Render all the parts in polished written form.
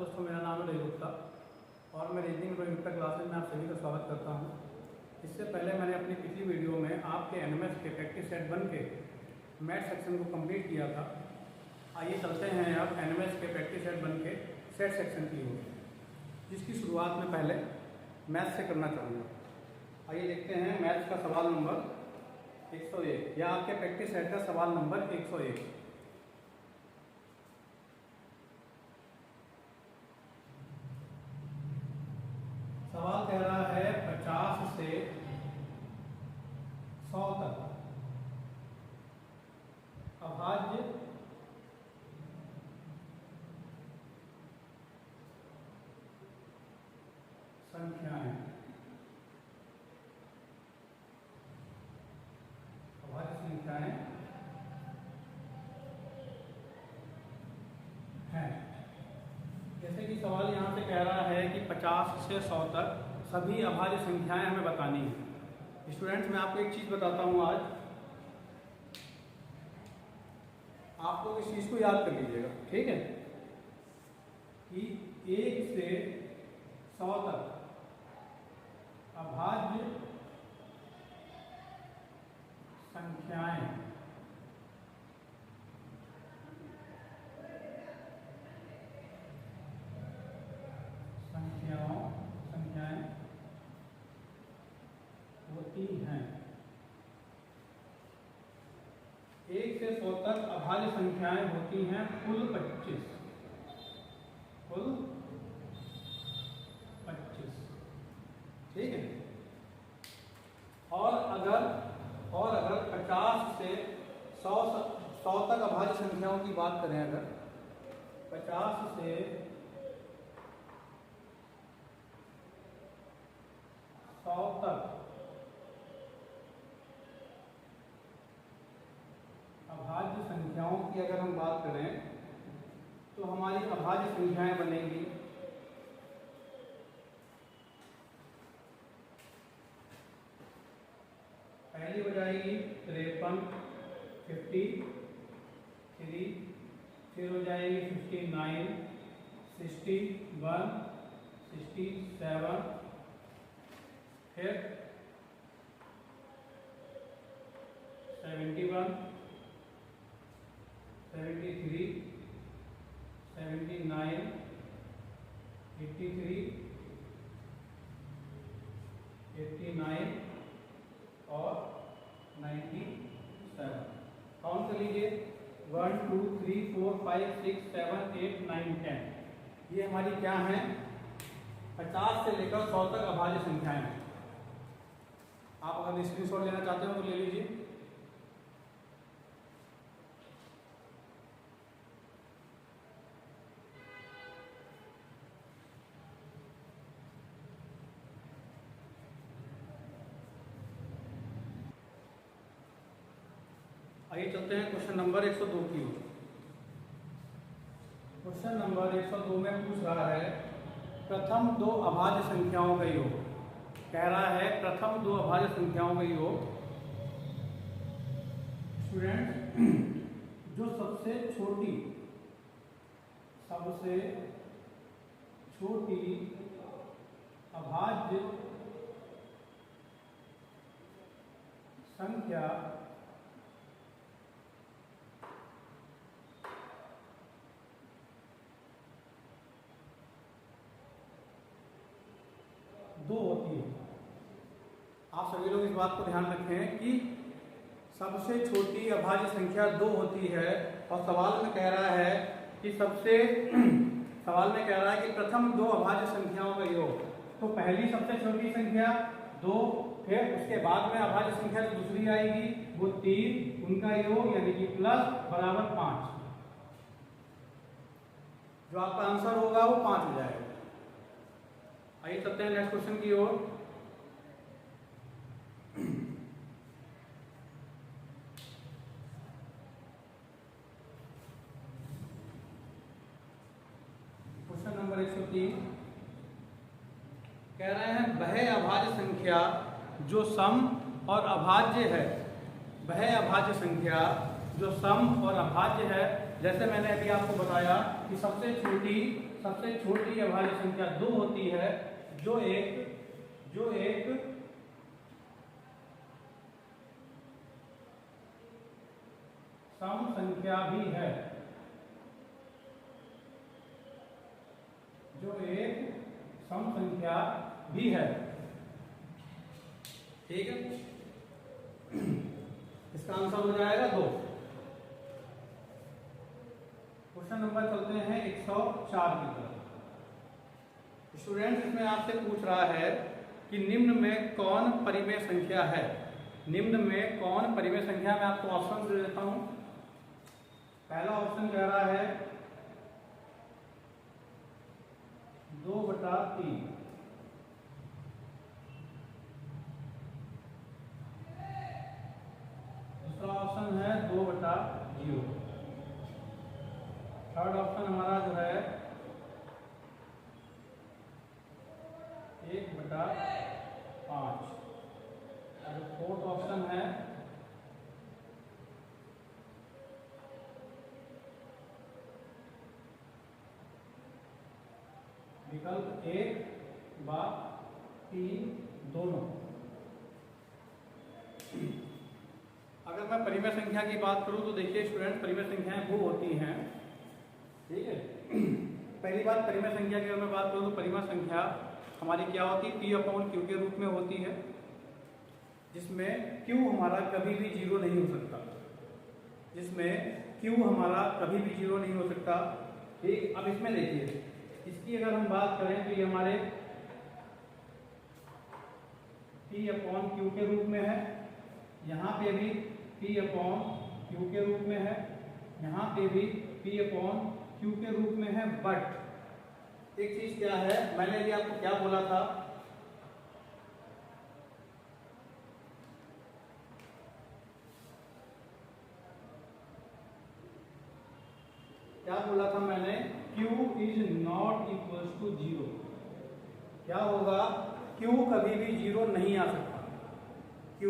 दोस्तों, मेरा नाम है रवि गुप्ता और मैं रीजनिंग ड्राइंग गुप्ता क्लासेज में आप सभी का स्वागत करता हूं। इससे पहले मैंने अपनी पिछली वीडियो में आपके एनएमएस के प्रैक्टिस सेट 1 के मैथ सेक्शन को कंप्लीट किया था। आइए चलते हैं अब एनएमएस के प्रैक्टिस सेट 1 के सेट सेक्शन की ओर, जिसकी शुरुआत में पहले मैथ से करना चाहूँगा। आइए देखते हैं मैथ्स का सवाल नंबर 101 या आपके प्रैक्टिस सेट का सवाल नंबर 101। सवाल कह रहा है 50 से 100 तक अभाज्य संख्याएं हैं। जैसे कि सवाल यहाँ से कह रहा है कि 50 से 100 तक सभी अभाज्य संख्याएं हमें बतानी है। स्टूडेंट्स, मैं आपको एक चीज़ बताता हूँ आज, आप लोग इस चीज़ को याद कर लीजिएगा, ठीक है, कि 1 से 100 तक अभाज्य संख्याएं होती हैं। 1 से 100 तक अभाज्य संख्याएं होती हैं कुल 25, ठीक है। और अगर 50 से 100 तक अभाज्य संख्याओं की बात करें, अगर 50 से 100 तक अभाज्य संख्याओं की अगर हम बात करें तो हमारी अभाज्य संख्याएं बनेंगी पहली हो जाएगी 53, 53, फिर हो जाएगी 59, 61, 67, फिर 71, 73, 79, 83, 89 और 97। काउंट कर लीजिए, 1 2 3 4 5 6 7 8 9 10। ये हमारी क्या है, 50 से लेकर 100 तक अभाज्य संख्याएं हैं। आप अगर स्क्रीनशॉट लेना चाहते हो तो ले लीजिए। आइए चलते हैं क्वेश्चन नंबर 102 की ओर। क्वेश्चन नंबर 102 में पूछ रहा है प्रथम दो अभाज्य संख्याओं का योग। कह रहा है प्रथम दो अभाज्य संख्याओं का योग। स्टूडेंट, जो सबसे छोटी अभाज्य संख्या दो होती है। आप सभी लोग इस बात को ध्यान रखें कि सबसे छोटी अभाज्य संख्या 2 होती है और सवाल में कह रहा है कि प्रथम दो अभाज्य संख्याओं का योग। तो पहली सबसे छोटी संख्या 2, फिर उसके बाद में अभाज्य संख्या जो दूसरी आएगी वो 3, उनका योग यानी कि प्लस बराबर 5। जो आपका आंसर होगा वो 5 हो जाएगा। आइए चलते हैं नेक्स्ट क्वेश्चन की ओर। क्वेश्चन नंबर 103 कह रहे हैं वह अभाज्य संख्या जो सम और अभाज्य है, वह अभाज्य संख्या जो सम और अभाज्य है जैसे मैंने अभी आपको बताया कि सबसे छोटी अभाज्य संख्या 2 होती है, जो एक सम संख्या भी है, जो एक सम संख्या भी है। ठीक है, इसका आंसर हो जाएगा 2। क्वेश्चन नंबर चलते हैं 104 की तरफ। स्टूडेंट्स, इसमें आपसे पूछ रहा है कि निम्न में कौन परिमेय संख्या है। निम्न में कौन परिमेय संख्या, मैं आपको ऑप्शन दे देता हूं। पहला ऑप्शन कह रहा है 2/3। दूसरा ऑप्शन है 2/0। थर्ड ऑप्शन हमारा जो है 1/5। और फोर्थ ऑप्शन है विकल्प 1/3 दोनों। अगर मैं परिमेय संख्या की बात करूं तो देखिए स्टूडेंट, परिमेय संख्याएं वो होती हैं, ठीक है। पहली बात, परिमेय संख्या की अगर मैं बात करूं तो परिमेय संख्या हमारी क्या होती है, P/Q के रूप में होती है, जिसमें Q हमारा कभी भी 0 नहीं हो सकता, जिसमें Q हमारा कभी भी 0 नहीं हो सकता। ठीक, अब इसमें देखिए, इसकी अगर हम बात करें तो ये हमारे P/Q के रूप में है, यहाँ पे भी P/Q के रूप में है, यहाँ पे भी P/Q के रूप में है। बट एक चीज क्या है, मैंने अभी आपको क्या बोला था, क्या बोला था मैंने, Q is not equal to 0। क्या होगा, Q कभी भी 0 नहीं आ सकता, Q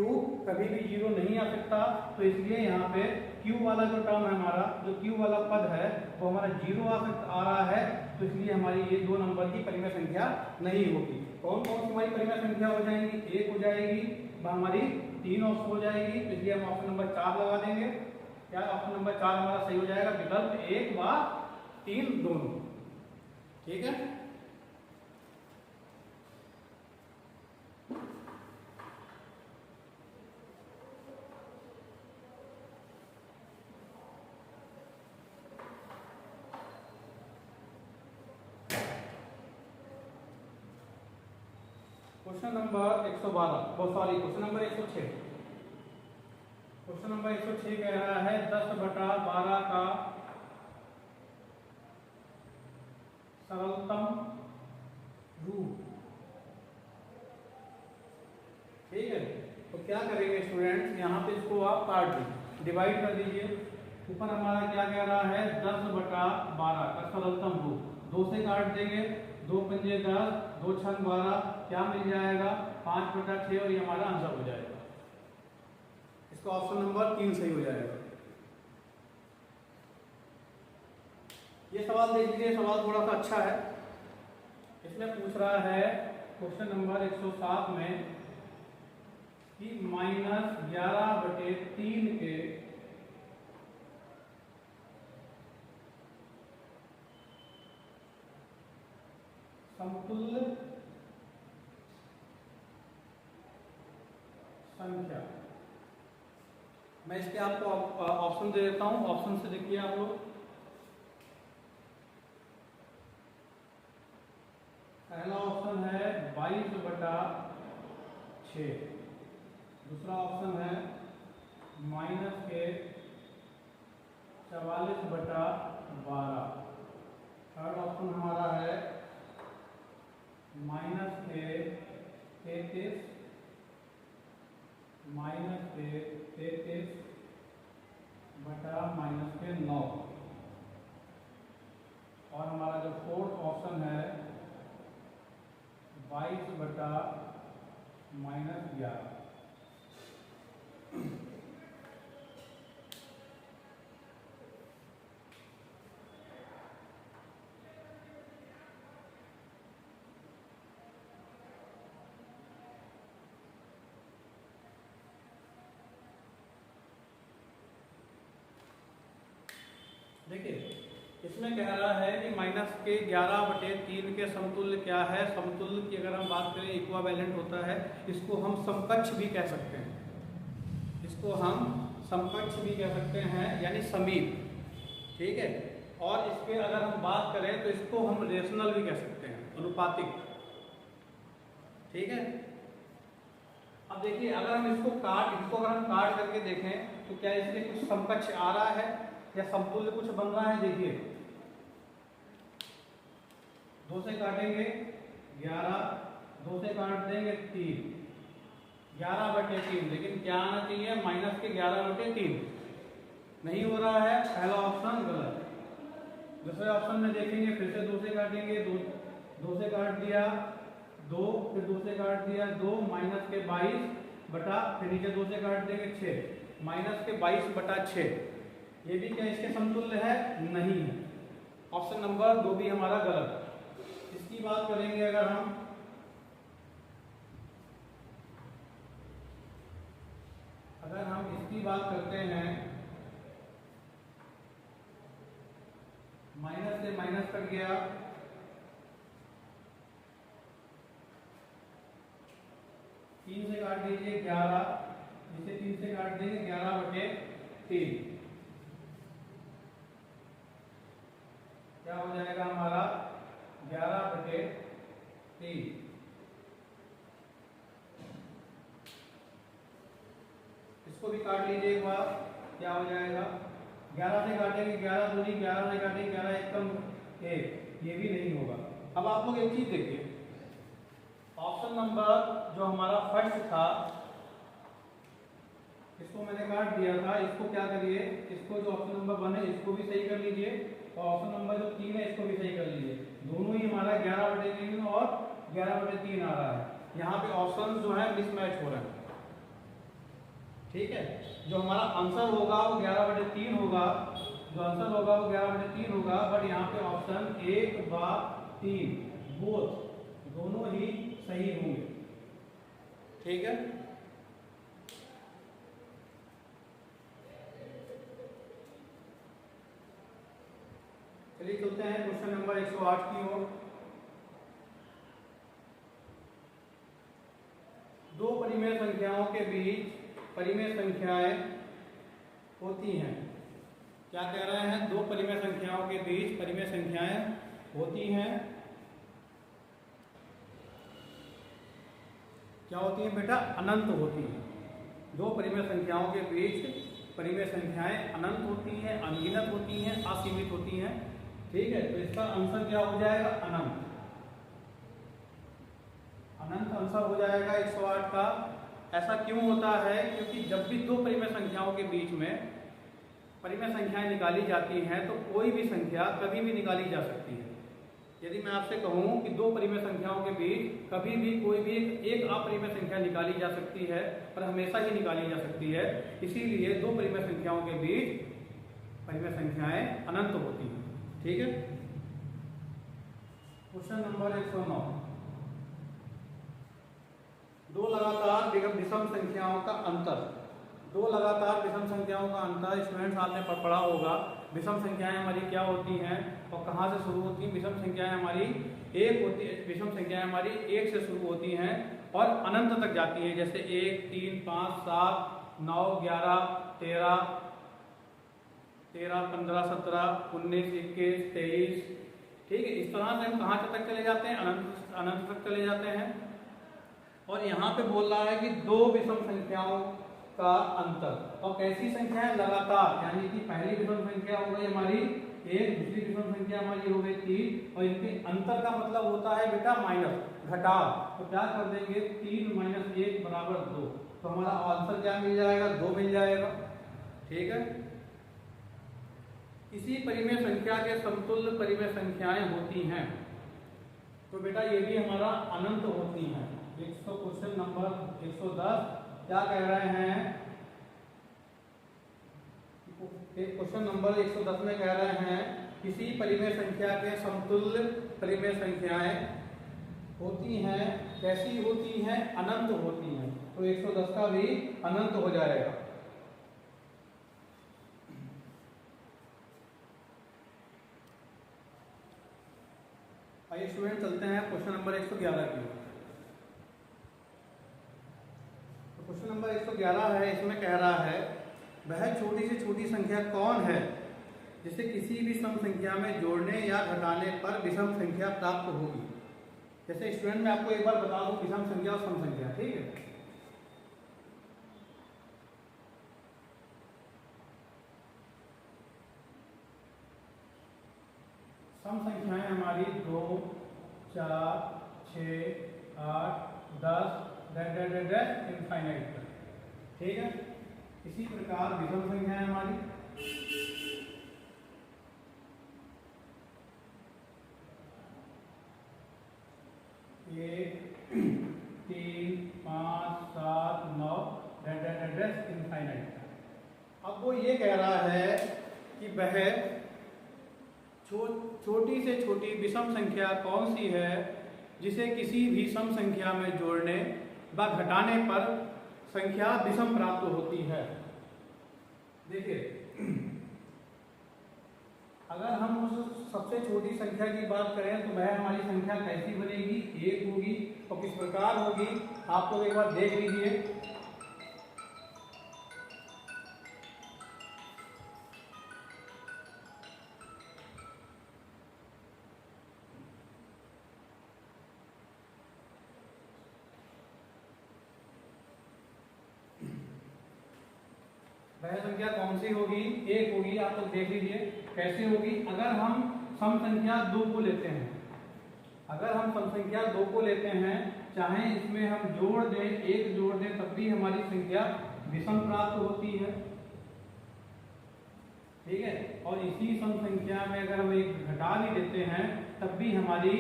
कभी भी 0 नहीं आ सकता। तो इसलिए यहाँ पे Q वाला जो टर्म है हमारा, जो Q वाला पद है वो हमारा 0 आ रहा है, तो इसलिए हमारी ये 2 नंबर की परिमेय संख्या नहीं होगी। कौन कौन सी हमारी परिमेय संख्या हो जाएंगी, 1 हो जाएगी, हमारी 3 ऑप्शन हो जाएगी, तो इसलिए हम ऑप्शन नंबर 4 लगा देंगे। क्या ऑप्शन नंबर 4 हमारा सही हो जाएगा, विकल्प 1/3 दोनों। ठीक है, question number 112, sorry question number 106। Question number 106 कह रहा है 10/12 का सरलतम रूप। ठीक है, तो क्या करेंगे स्टूडेंट्स, यहाँ पे इसको आप काट दीजिए, डिवाइड कर दीजिए। ऊपर हमारा क्या कह रहा है, 10/12 का सरलतम रूप, 2 से काट देंगे, 2 पंजे 10, 2 छंग 12, क्या मिल जाएगा 5/6, और ये हमारा आंसर हो जाएगा। इसका ऑप्शन नंबर 3 सही हो जाएगा। ये सवाल देख लीजिए, सवाल थोड़ा सा अच्छा है। इसमें पूछ रहा है क्वेश्चन नंबर 107 में कि -11/3 के समतुल्य संख्या। मैं इसके आपको ऑप्शन दे देता हूं, ऑप्शन से देखिए आप लोग। पहला ऑप्शन है 22/6, दूसरा ऑप्शन है -44/12, थर्ड ऑप्शन हमारा है -33 -9, और हमारा जो फोर्थ ऑप्शन है 22/-11। देखिए इसमें कह रहा है कि माइनस के 11/3 के समतुल्य क्या है। समतुल्य की अगर हम बात करें इक्विवेलेंट होता है, इसको हम समकक्ष भी कह सकते हैं, इसको हम समकक्ष भी कह सकते हैं यानी समीप, ठीक है। और इसके अगर हम बात करें तो इसको हम रेशनल भी कह सकते हैं, अनुपातिक, ठीक है। अब देखिए अगर हम इसको अगर हम काट करके देखें तो क्या इसमें कुछ समकक्ष आ रहा है या समतुल्य कुछ बन रहा है। देखिए 2 से काटेंगे 11, 2 से काट देंगे 3, 11/3, लेकिन क्या आना चाहिए माइनस के 11/3, नहीं हो रहा है, पहला ऑप्शन गलत। दूसरे ऑप्शन में देखेंगे, फिर से 2 से काटेंगे, 2 से काट दिया 2, फिर 2 से काट दिया 2, माइनस के 22 बटा, फिर नीचे 2 से काट देंगे 6, माइनस के 22/6। ये भी क्या इसके समतुल्य है? नहीं है। ऑप्शन नंबर 2 भी हमारा गलत। इसकी बात करेंगे अगर हम, इसकी बात करते हैं, माइनस से माइनस कट गया, 3 से काट दीजिए 11, इसे 3 से काट देंगे 11/3, क्या हो जाएगा हमारा 11/3। इसको भी काट लीजिए एक बार, क्या हो जाएगा 11 से काटेंगे 11 दूनी 11 से काटेंगे 11 एकम 1, ये भी नहीं होगा। अब आप लोग एक चीज देखिए, ऑप्शन नंबर जो हमारा फर्स्ट था इसको मैंने काट दिया था, इसको क्या करिए, इसको जो ऑप्शन नंबर 1 है इसको भी सही कर लीजिए, और ऑप्शन नंबर जो 3 है इसको भी सही कर लीजिए। दोनों ही हमारा 11/3 और 11/3 आ रहा है। यहाँ पे ऑप्शन जो है मिसमैच हो रहे हैं, ठीक है। जो हमारा आंसर होगा वो 11/3 होगा, जो आंसर होगा वो 11/3 होगा, बट यहाँ पे ऑप्शन 1 व 3 बोथ दोनों ही सही होंगे, ठीक है। चलिए चलते हैं क्वेश्चन नंबर 108 की ओर। दो परिमेय संख्याओं के बीच परिमेय संख्याएं होती हैं। क्या कह रहे हैं? दो परिमेय संख्याओं के बीच परिमेय संख्याएं होती हैं। क्या होती हैं बेटा? अनंत होती हैं। दो परिमेय संख्याओं के बीच परिमेय संख्याएं अनंत होती हैं, अनगिनत होती हैं, असीमित होती हैं, ठीक है। तो इसका आंसर क्या हो जाएगा? अनंत। अनंत आंसर हो जाएगा 108 का। ऐसा क्यों होता है? क्योंकि जब भी दो परिमेय संख्याओं के बीच में परिमेय संख्याएं निकाली जाती हैं तो कोई भी संख्या कभी भी निकाली जा सकती है। यदि मैं आपसे कहूं कि दो परिमेय संख्याओं के बीच कभी भी कोई भी एक अपरिमेय संख्या निकाली जा सकती है, पर हमेशा ही निकाली जा सकती है, इसीलिए दो परिमेय संख्याओं के बीच परिमेय संख्याएं अनंत होती हैं, ठीक है। क्वेश्चन नंबर 109, दो लगातार विषम संख्याओं का अंतर। दो लगातार विषम संख्याओं का अंतर स्टूडेंट्स आपने पढ़ा होगा। विषम संख्याएं हमारी क्या होती हैं और कहाँ से शुरू होती हैं? विषम संख्याएं हमारी विषम संख्याएं हमारी 1 से शुरू होती हैं और अनंत तक जाती हैं, जैसे 1, 3, 5, 7, 9, 11, 13, 15, 17, 19, 21, 23, ठीक है। इस तरह से हम कहाँ तक चले जाते हैं? अनंत तक चले जाते हैं। और यहाँ पे बोल रहा है कि दो विषम संख्याओं का अंतर, और कैसी संख्या है? लगातार, यानी कि पहली विषम संख्या हो गई हमारी 1, दूसरी विषम संख्या हमारी हो गई 3, और इनके अंतर का मतलब होता है बेटा माइनस, घटाव। तो क्या कर देंगे? 3 - 1 = 2। तो हमारा आंसर क्या मिल जाएगा? 2 मिल जाएगा, ठीक है। इसी परिमेय संख्या के समतुल्य परिमेय संख्याएं होती हैं, तो बेटा ये भी हमारा अनंत होती हैं। क्वेश्चन नंबर 110 क्या कह रहे हैं? क्वेश्चन नंबर 110 में कह रहे हैं किसी परिमेय संख्या के समतुल्य परिमेय संख्याएं होती हैं। कैसी होती हैं? अनंत होती हैं। तो 110 का भी अनंत हो जाएगा। आइए स्टूडेंट चलते हैं क्वेश्चन नंबर 111 की ओर। तो क्वेश्चन नंबर 111 है, इसमें कह रहा है वह छोटी से छोटी संख्या कौन है जिसे किसी भी सम संख्या में जोड़ने या घटाने पर विषम संख्या प्राप्त होगी। जैसे स्टूडेंट मैं आपको एक बार बता दूं विषम संख्या और सम संख्या, ठीक है। सम संख्याएं हमारी 2, 4, 6, 8, 10 इनफाइनाइट तक, ठीक है। इसी प्रकार विषम संख्याएं हमारी 1, 3, 5, 7, 9 इनफाइनाइट तक। अब वो ये कह रहा है कि वह छोटी से छोटी विषम संख्या कौन सी है जिसे किसी भी सम संख्या में जोड़ने व घटाने पर संख्या विषम प्राप्त होती है। देखिए, अगर हम उस सबसे छोटी संख्या की बात करें तो वह हमारी संख्या कैसी बनेगी, 1 होगी। और किस प्रकार होगी आप लोग एक बार देख लीजिए। वह संख्या कौन सी होगी, 1 होगी। आप लोग देख लीजिए कैसे होगी। अगर हम सम संख्या 2 को लेते हैं, अगर हम सम संख्या 2 को लेते हैं, चाहे इसमें हम जोड़ दें, 1 जोड़ दें, तब भी हमारी संख्या विषम प्राप्त होती है, ठीक है। और इसी सम संख्या में अगर हम 1 घटा भी देते हैं तब भी हमारी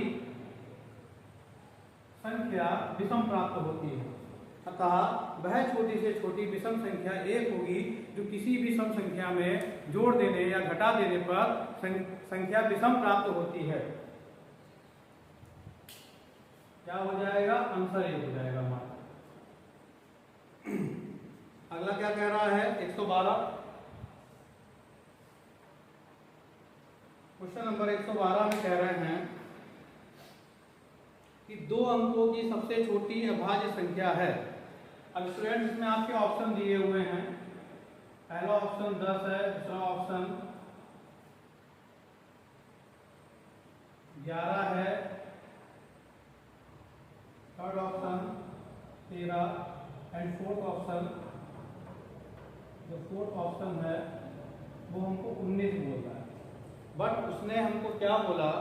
संख्या विषम प्राप्त होती है। अतः वह छोटी से छोटी विषम संख्या 1 होगी जो किसी भी सम संख्या में जोड़ देने या घटा देने पर संख्या विषम प्राप्त होती है। क्या हो जाएगा, आंसर 1 हो जाएगा हमारा। अगला क्या कह रहा है, 112। क्वेश्चन नंबर 112 में कह रहे हैं कि 2 अंकों की सबसे छोटी अभाज्य संख्या है। अब स्टूडेंट इसमें आपके ऑप्शन दिए हुए हैं। पहला ऑप्शन 10 है, दूसरा ऑप्शन 11 है, third option 13 and fourth option, जो फोर्थ ऑप्शन है वो हमको 19 बोल रहा है। बट उसने हमको क्या बोला,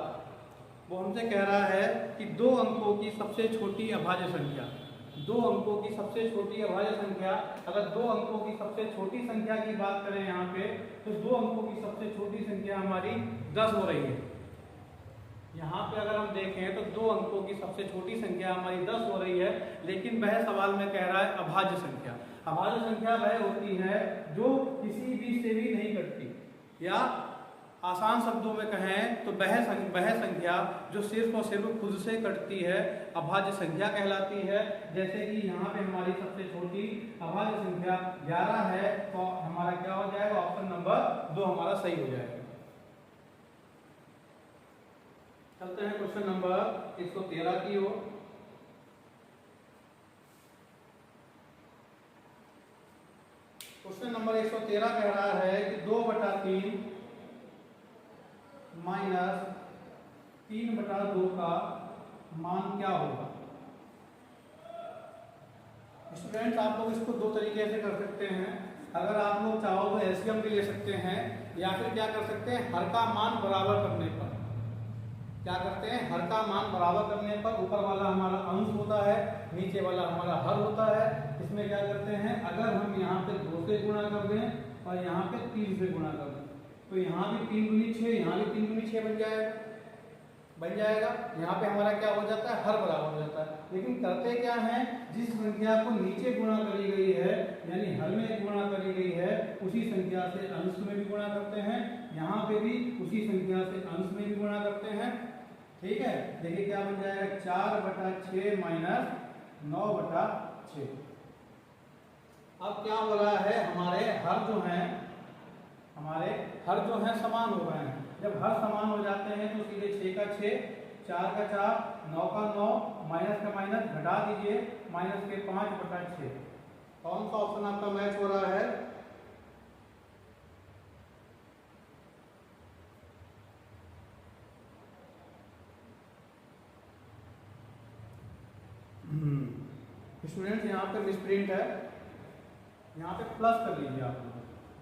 वो हमसे कह रहा है कि 2 अंकों की सबसे छोटी अभाज्य संख्या, 2 अंकों की सबसे छोटी अभाज्य संख्या। अगर 2 अंकों की सबसे छोटी संख्या की बात करें यहाँ पे, तो 2 अंकों की सबसे छोटी संख्या हमारी 10 हो रही है। यहाँ पे अगर हम देखें तो 2 अंकों की सबसे छोटी संख्या हमारी 10 हो रही है, लेकिन वह सवाल में कह रहा है अभाज्य संख्या। अभाज्य संख्या वह होती है जो किसी भी से भी नहीं कटती, या आसान शब्दों में कहें तो वह संख्या जो सिर्फ और सिर्फ खुद से कटती है अभाज्य संख्या कहलाती है। जैसे कि यहाँ पे हमारी सबसे छोटी अभाज्य संख्या 11 है, तो हमारा क्या हो जाएगा, ऑप्शन नंबर 2 हमारा सही हो जाएगा। चलते हैं क्वेश्चन नंबर 113 की ओर। क्वेश्चन नंबर 113 कह रहा है कि 2/3 माइनस 3/2 का मान क्या होगा। स्टूडेंट्स आप लोग इसको 2 तरीके से कर सकते हैं। अगर आप लोग चाहो तो एलसीएम भी ले सकते हैं, या फिर क्या कर सकते हैं, हर का मान बराबर करने पर क्या करते हैं, हर का मान बराबर करने पर ऊपर वाला हमारा अंश होता है, नीचे वाला हमारा हर होता है। इसमें क्या करते हैं, अगर हम यहाँ पे 2 से गुणा कर दें और यहाँ पे 3 से गुणा कर दें, तो यहाँ भी 3 दूनी 6, यहाँ भी 3 दूनी 6 बन जाएगा। यहाँ पे हमारा क्या हो जाता है, हर बराबर हो जाता है। लेकिन करते क्या हैं, जिस संख्या को नीचे गुणा करी गई है, यानी हर में गुणा करी गई है, उसी संख्या से अंश में भी गुणा करते हैं। यहाँ पे भी उसी संख्या से अंश में भी गुणा करते हैं, ठीक है। देखिए क्या बन जाएगा, 4/6 माइनस 9/6। अब क्या हो रहा है, हमारे हर जो हैं समान हो रहे हैं। जब हर समान हो जाते हैं तो सीधे 6 का 6 4 का 4, 9 का 9, माइनस का माइनस घटा दीजिए, माइनस के 5/6। कौन सा ऑप्शन आपका मैच हो रहा है? स्टूडेंट्स यहाँ पे मिसप्रिंट है, यहाँ पे प्लस कर लीजिए आप लोग।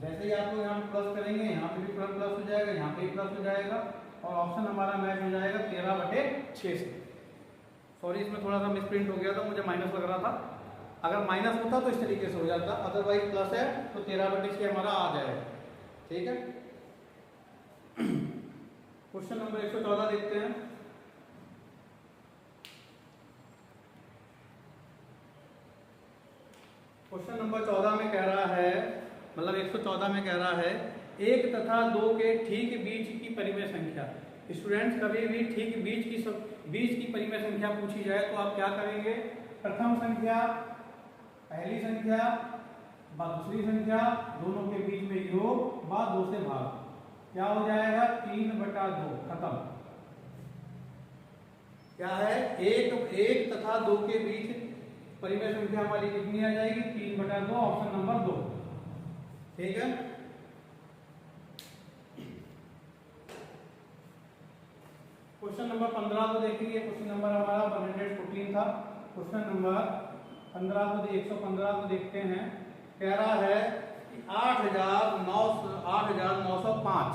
जैसे ही आप लोग यहाँ पे प्लस करेंगे, यहाँ पे भी प्लस हो जाएगा, यहाँ पे भी प्लस हो जाएगा, और ऑप्शन हमारा मैच हो जाएगा 13/6 से। सॉरी, इसमें थोड़ा सा मिसप्रिंट हो गया था, मुझे माइनस लग रहा था। अगर माइनस होता तो इस तरीके से हो जाता, अदरवाइज प्लस है तो 13/6 हमारा आ जाएगा। ठीक है, क्वेश्चन नंबर 114 देखते हैं। क्वेश्चन नंबर 14 में कह रहा है, मतलब 114 में कह रहा है, 1 तथा 2 के ठीक बीच की परिमेय संख्या। स्टूडेंट्स, कभी भी ठीक बीच की परिमेय संख्या पूछी जाए तो आप क्या करेंगे? प्रथम संख्या, पहली संख्या व दूसरी संख्या दोनों के बीच में योग व 2 से भाग, क्या हो जाएगा? 3/2, खत्म। क्या है? 1 तथा 2 के बीच परिमेय संख्या हमारी कितनी आ जाएगी? 3/2, ऑप्शन नंबर 2। ठीक है, क्वेश्चन नंबर 15 को देखेंगे। क्वेश्चन नंबर हमारा 114 था। क्वेश्चन नंबर 15 को 115 को देखते हैं। कह रहा है कि 8,905,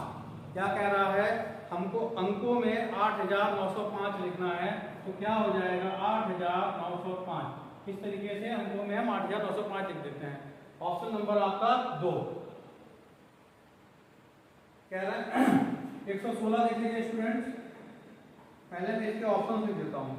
क्या कह रहा है? हमको अंकों में 8,905 लिखना है, तो क्या हो जाएगा? 8,905। इस तरीके से अंकों में हम 8,905 लिख देते हैं। ऑप्शन नंबर आपका 2। कह रहा है 116 देख लीजिए स्टूडेंट्स। पहले मैं इसके ऑप्शन लिख देता हूं।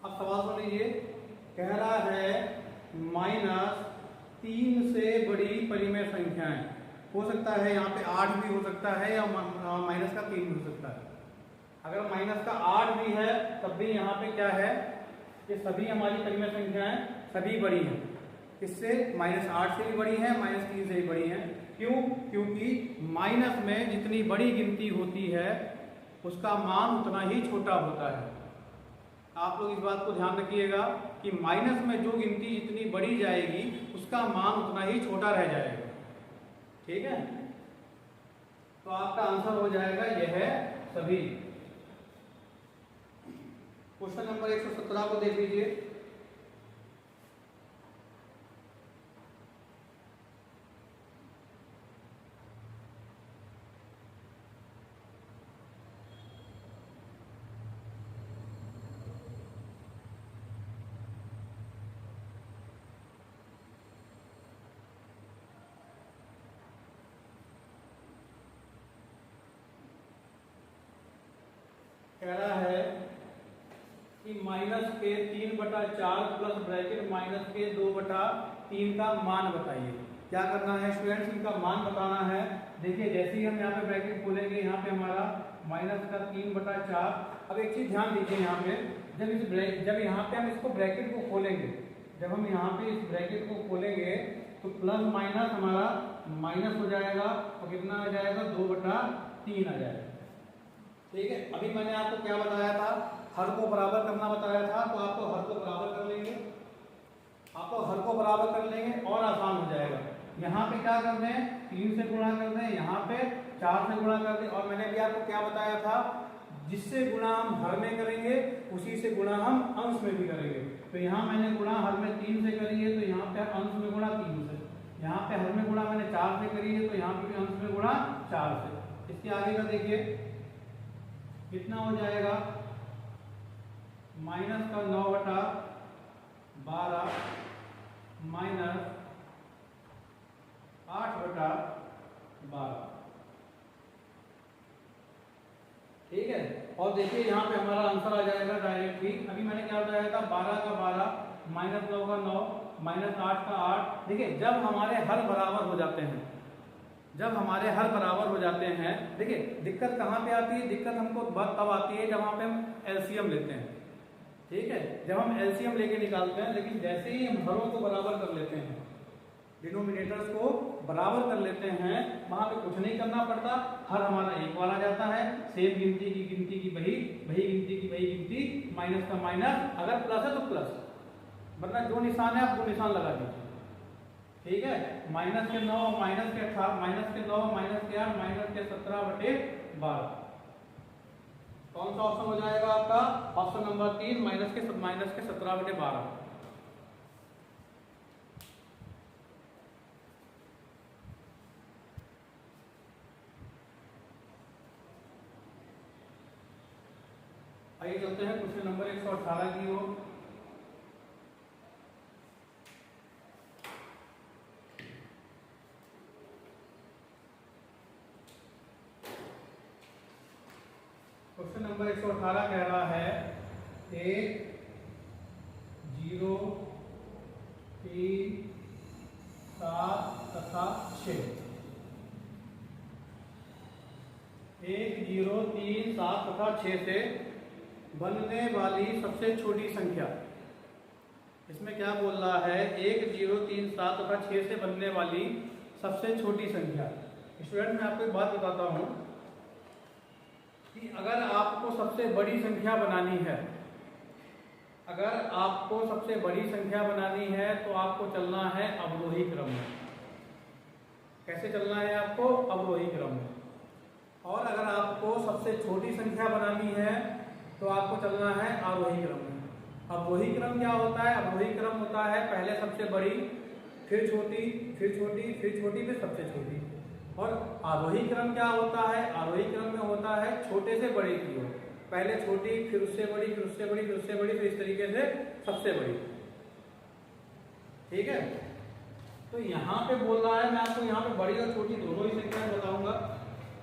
अब सवाल सुन लीजिए। कह रहा है -3 से बड़ी परिमेय संख्याएं। हो सकता है यहाँ पे 8 भी हो सकता है, या माइनस का 3 भी हो सकता है। अगर माइनस का 8 भी है तब भी यहाँ पे क्या है? ये सभी हमारी परिमेय संख्याएं सभी बड़ी हैं। इससे -8 से भी बड़ी है, -3 से भी बड़ी है। क्यों? क्योंकि माइनस में जितनी बड़ी गिनती होती है उसका मान उतना ही छोटा होता है। आप लोग इस बात को ध्यान रखिएगा कि माइनस में जो गिनती जितनी बड़ी जाएगी उसका मान उतना ही छोटा रह जाएगा। ठीक है, तो आपका आंसर हो जाएगा यह है सभी। क्वेश्चन नंबर 117 को देख लीजिए। कह रहा है कि माइनस के 3/4 प्लस ब्रैकेट माइनस के 2/3 का मान बताइए। क्या करना है स्टूडेंट्स? इनका मान बताना है। देखिए, जैसे ही हम यहाँ पे ब्रैकेट खोलेंगे, यहाँ पे हमारा माइनस का 3/4। अब एक चीज ध्यान दीजिए, यहाँ पे जब यहाँ पे हम इसको ब्रैकेट को खोलेंगे, जब हम यहाँ पे इस ब्रैकेट को खोलेंगे तो प्लस माइनस हमारा माइनस हो जाएगा, और कितना आ जाएगा? 2/3 आ जाएगा। ठीक है, अभी मैंने आपको क्या बताया था? हर को बराबर करना बताया था, तो आपको हर को बराबर कर लेंगे, और आसान हो जाएगा। यहाँ पे क्या कर दें? 3 से गुणा कर दें, यहाँ पे 4 से गुणा कर दें। और मैंने भी आपको क्या बताया था? जिससे गुणा हम हर में करेंगे उसी से गुणा हम अंश में भी करेंगे। तो यहाँ मैंने गुणा हर में 3 से करी है, तो यहाँ पे अंश में गुणा 3 से। यहाँ पे हर में गुणा मैंने 4 से करी है, तो यहाँ पे भी अंश में गुणा 4 से। इसके आगे का देखिए कितना हो जाएगा? माइनस का 9/12 माइनस 8/12। ठीक है, और देखिए यहाँ पे हमारा आंसर आ जाएगा डायरेक्टली। अभी मैंने क्या बताया था, 12 का 12 माइनस 9 का 9 माइनस 8 का 8। देखिए जब हमारे हर बराबर हो जाते हैं, जब हमारे हर बराबर हो जाते हैं, देखिए दिक्कत कहाँ पे आती है, दिक्कत हमको तब आती है जब वहाँ पे हम एलसीएम लेते हैं। ठीक है, जब हम एलसीएम लेके निकालते हैं, लेकिन जैसे ही हम हरों को बराबर कर लेते हैं, डिनोमिनेटर्स को बराबर कर लेते हैं, वहां पे कुछ नहीं करना पड़ता, हर हमारा एक वाला जाता है। सेम गिनती की वही, वही गिनती की वही गिनती, माइनस का माइनस, अगर प्लस है तो प्लस, वरना जो निशान है आप वो निशान लगा दीजिए। ठीक है, माइनस के 9 माइनस के 18 माइनस के 9 माइनस के 8 माइनस के 17/12। कौन सा ऑप्शन हो जाएगा आपका, ऑप्शन नंबर 3 माइनस के 17/12। आइए चलते हैं क्वेश्चन नंबर 118 की ओर। क्वेश्चन नंबर 118 कह रहा है 1 0 3 7 तथा 6। 1 0 3 7 तथा 6 से बनने वाली सबसे छोटी संख्या। इसमें क्या बोल रहा है, 1 0 3 7 तथा 6 से बनने वाली सबसे छोटी संख्या। स्टूडेंट मैं आपको एक बात बताता हूं कि अगर आपको सबसे बड़ी संख्या बनानी है, अगर आपको सबसे बड़ी संख्या बनानी है तो आपको चलना है अवरोही क्रम में। कैसे चलना है आपको, अवरोही क्रम में। और अगर आपको सबसे छोटी संख्या बनानी है तो आपको चलना है आरोही क्रम में। अवरोही क्रम क्या होता है, अवरोही क्रम होता है पहले सबसे बड़ी, फिर छोटी, फिर छोटी, फिर छोटी, फिर सबसे छोटी। और आरोही क्रम क्या होता है, आरोही क्रम में होता है छोटे से बड़े की ओर, पहले छोटी, फिर उससे बड़ी, फिर उससे बड़ी, फिर उससे बड़ी, फिर इस तरीके से सबसे बड़ी। ठीक है, तो यहाँ पे बोल रहा है, मैं आपको यहाँ पे बड़ी और छोटी दोनों ही संख्याएं बताऊंगा।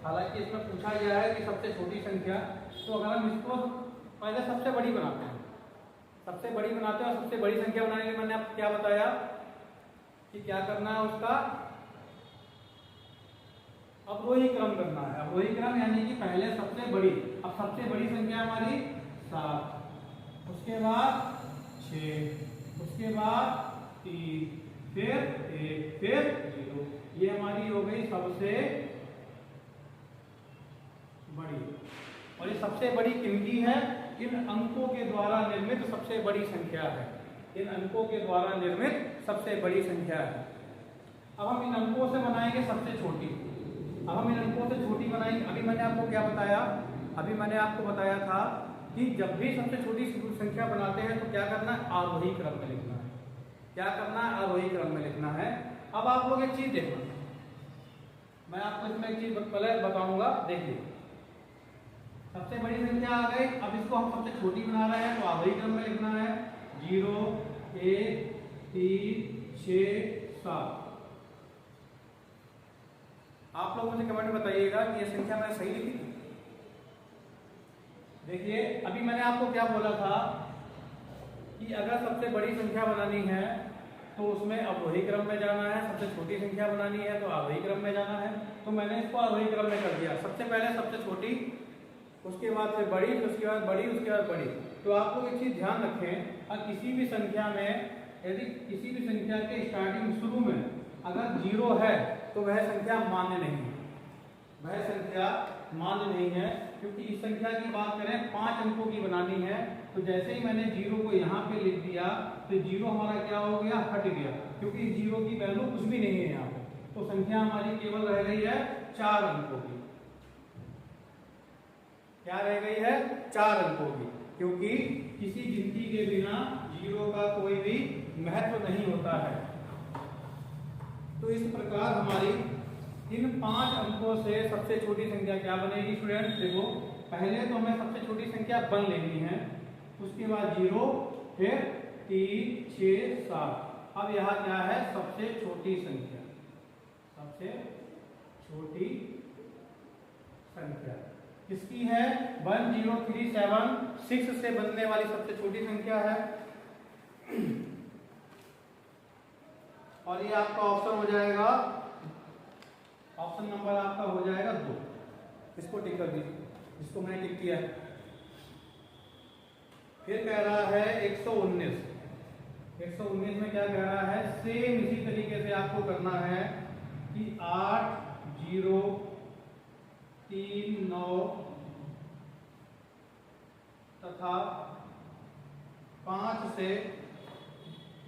हालांकि इसमें पूछा गया है कि सबसे छोटी संख्या, तो अगर हम इसको पहले सबसे बड़ी बनाते हैं, सबसे बड़ी बनाते हैं, और सबसे बड़ी संख्या बनाने के लिए मैंने आपको क्या बताया कि क्या करना है, उसका अवरोही क्रम करना है। अवरोही क्रम यानी कि पहले सबसे बड़ी, अब सबसे बड़ी संख्या हमारी 7, उसके बाद 6, उसके बाद 3, फिर 1, फिर 0। ये हमारी हो गई सबसे बड़ी। और ये सबसे बड़ी किनकी है, इन अंकों के द्वारा निर्मित सबसे बड़ी संख्या है, इन अंकों के द्वारा निर्मित सबसे बड़ी संख्या है। अब हम इन अंकों से बनाएंगे सबसे छोटी, अब हम इन अंकों से छोटी बनाएंगे। अभी मैंने आपको क्या बताया, अभी मैंने आपको बताया था कि जब भी सबसे छोटी संख्या बनाते हैं तो क्या करना है, आरोही क्रम में लिखना है। क्या करना है, आरोही क्रम में लिखना है। अब आप लोग एक चीज देखो, मैं आपको इसमें एक चीज पहले बताऊंगा। देखिए सबसे बड़ी संख्या आ गई, अब इसको हम सबसे छोटी बना रहे हैं तो आरोही क्रम में लिखना है 0 1 3 6 7। आप लोग मुझे कमेंट में बताइएगा कि ये संख्या मैंने सही लिखी थी। देखिए अभी मैंने आपको क्या बोला था कि अगर सबसे बड़ी संख्या बनानी है तो उसमें अवरोही क्रम में जाना है, सबसे छोटी संख्या बनानी है तो आरोही क्रम में जाना है। तो मैंने इसको आरोही क्रम में कर दिया, सबसे पहले सबसे छोटी, उसके बाद फिर बड़ी, फिर उसके बाद बड़ी, उसके बाद बड़ी। तो आप लोग एक चीज ध्यान रखें, और किसी भी संख्या में, यदि किसी भी संख्या के स्टार्टिंग शुरू में अगर 0 है तो वह संख्या मान्य नहीं है, वह संख्या मान्य नहीं है। क्योंकि इस संख्या की बात करें 5 अंकों की बनानी है, तो जैसे ही मैंने 0 को यहाँ पे लिख दिया तो 0 हमारा क्या हो गया, हट गया, क्योंकि 0 की वैल्यू कुछ भी नहीं है यहाँ पे। तो संख्या हमारी केवल रह गई है 4 अंकों की। क्या रह गई है, 4 अंकों की, क्योंकि किसी गिनती के बिना 0 का कोई भी महत्व नहीं होता है। तो इस प्रकार हमारी इन 5 अंकों से सबसे छोटी संख्या क्या बनेगी स्टूडेंट, देखो पहले तो हमें सबसे छोटी संख्या 1 लेनी है, उसके बाद 0, फिर 3 6 7। अब यहाँ क्या है, सबसे छोटी संख्या, सबसे छोटी संख्या। इसकी है 10376 से बनने वाली सबसे छोटी संख्या है। और ये आपका ऑप्शन हो जाएगा, ऑप्शन नंबर आपका हो जाएगा 2। इसको टिक कर दीजिए, इसको मैंने टिक किया है। फिर कह रहा है 119। 119 में क्या कह रहा है, सेम इसी तरीके से आपको करना है कि 8 0 3 9 तथा 5 से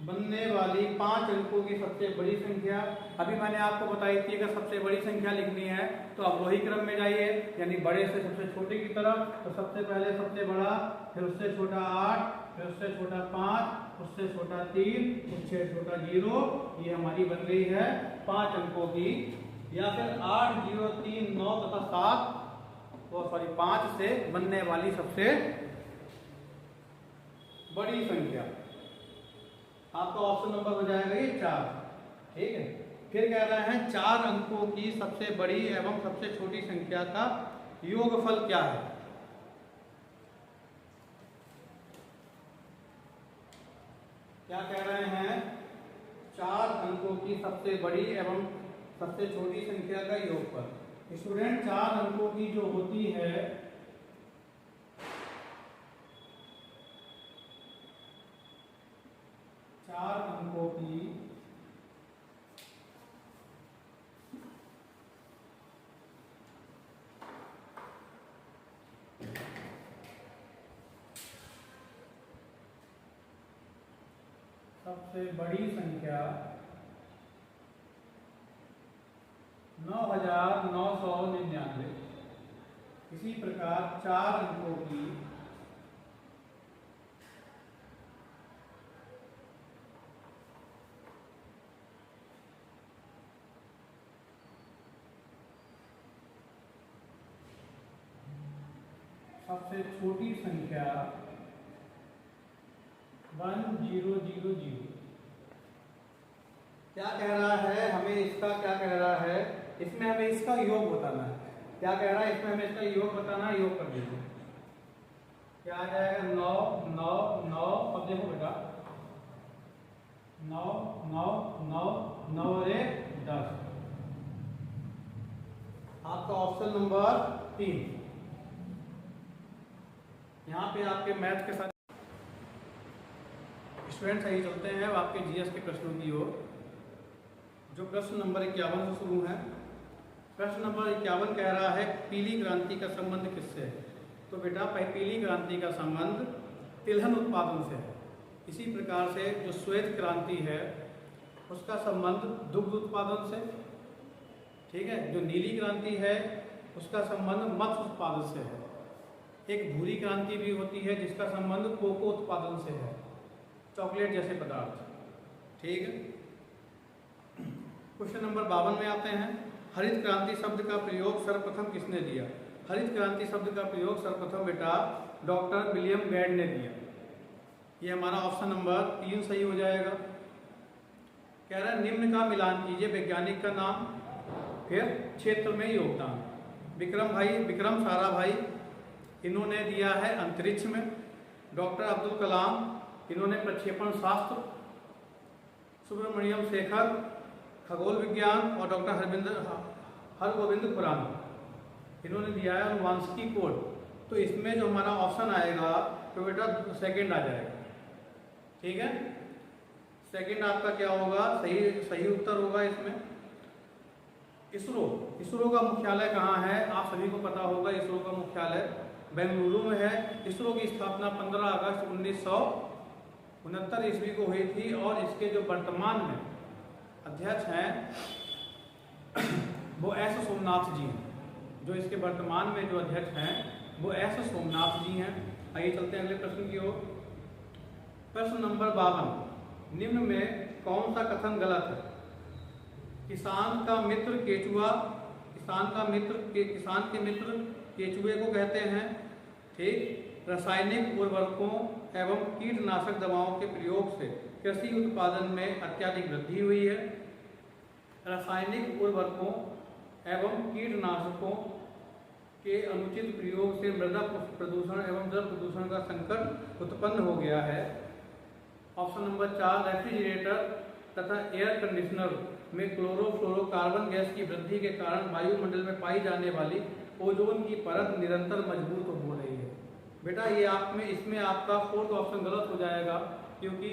बनने वाली 5 अंकों की सबसे बड़ी संख्या। अभी मैंने आपको बताई थी अगर सबसे बड़ी संख्या लिखनी है तो अवरोही क्रम में जाइए, यानी बड़े से सबसे छोटे की तरफ। तो सबसे पहले सबसे बड़ा, फिर उससे छोटा 8, फिर उससे छोटा 5, उससे छोटा 3, उससे छोटा 0। ये हमारी बन गई है 5 अंकों की। या फिर 8 0 3 9 तथा 7 5 से बनने वाली सबसे बड़ी संख्या। आपका ऑप्शन नंबर हो जाएगा ये 4। ठीक है। फिर कह रहे हैं 4 अंकों की सबसे बड़ी एवं सबसे छोटी संख्या का योगफल क्या है। क्या कह रहे हैं, 4 अंकों की सबसे बड़ी एवं सबसे छोटी संख्या का योगफल। स्टूडेंट 4 अंकों की जो होती है, सबसे बड़ी संख्या 9999। इसी प्रकार 4 अंकों की सबसे छोटी संख्या 1000। क्या कह रहा है हमें, इसका क्या कह रहा है, इसमें हमें इसका योग बताना है। क्या कह रहा है, इसमें हमें इसका योग बताना है। योग कर दीजिए, क्या आ जाएगा 9 9 9। अब देखो बेटा 9 9 9 9 और 1 10। आपका ऑप्शन नंबर 3। यहाँ पे आपके मैथ के साथ स्टूडेंट सही चलते हैं आपके जीएस के प्रश्नों की ओर, जो प्रश्न नंबर 51 से शुरू है। प्रश्न नंबर 51 कह रहा है पीली क्रांति का संबंध किससे है। तो बेटा पीली क्रांति का संबंध तिलहन उत्पादन से है। इसी प्रकार से जो श्वेत क्रांति है उसका संबंध दुग्ध उत्पादन से। ठीक है। जो नीली क्रांति है उसका संबंध मत्स्य उत्पादन से है। एक भूरी क्रांति भी होती है जिसका संबंध कोको उत्पादन से है, चॉकलेट जैसे पदार्थ। ठीक है। क्वेश्चन नंबर 52 में आते हैं। हरित क्रांति शब्द का प्रयोग सर्वप्रथम किसने दिया। हरित क्रांति शब्द का प्रयोग सर्वप्रथम बेटा डॉक्टर विलियम बेड ने दिया। ये हमारा ऑप्शन नंबर 3 सही हो जाएगा। कह रहा है निम्न का मिलान कीजिए, वैज्ञानिक का नाम, फिर क्षेत्र में योगदान। विक्रम साराभाई इन्होंने दिया है अंतरिक्ष में। डॉक्टर अब्दुल कलाम इन्होंने प्रक्षेपण शास्त्र। सुब्रमण्यम शेखर खगोल विज्ञान। और डॉक्टर हरगोविंद खुराना इन्होंने दिया है अनुवांशिकी कोड। तो इसमें जो हमारा ऑप्शन आएगा तो बेटा सेकंड आ जाएगा। ठीक है। सेकंड आपका क्या होगा, सही उत्तर होगा इसमें। इसरो का मुख्यालय कहाँ है, आप सभी को पता होगा। इसरो का मुख्यालय बेंगलुरु में है। इसरो की स्थापना 15 अगस्त 1969 ईस्वी को हुई थी। और इसके जो वर्तमान में अध्यक्ष हैं वो एस सोमनाथ जी हैं। जो इसके वर्तमान में जो अध्यक्ष हैं वो एस सोमनाथ जी हैं। आइए चलते हैं अगले प्रश्न की ओर। प्रश्न नंबर 52, निम्न में कौन सा कथन गलत है। किसान के मित्र केचुए को कहते हैं। ठीक। रासायनिक उर्वरकों एवं कीटनाशक दवाओं के प्रयोग से कृषि उत्पादन में अत्यधिक वृद्धि हुई है। रासायनिक उर्वरकों एवं कीटनाशकों के अनुचित प्रयोग से मृदा प्रदूषण एवं जल प्रदूषण का संकट उत्पन्न हो गया है। ऑप्शन नंबर 4, रेफ्रिजरेटर तथा एयर कंडीशनर में क्लोरोफ्लोरोकार्बन गैस की वृद्धि के कारण वायुमंडल में पाई जाने वाली ओजोन की परत निरंतर मजबूत हो रही है। बेटा ये इसमें आपका 4th ऑप्शन गलत हो जाएगा, क्योंकि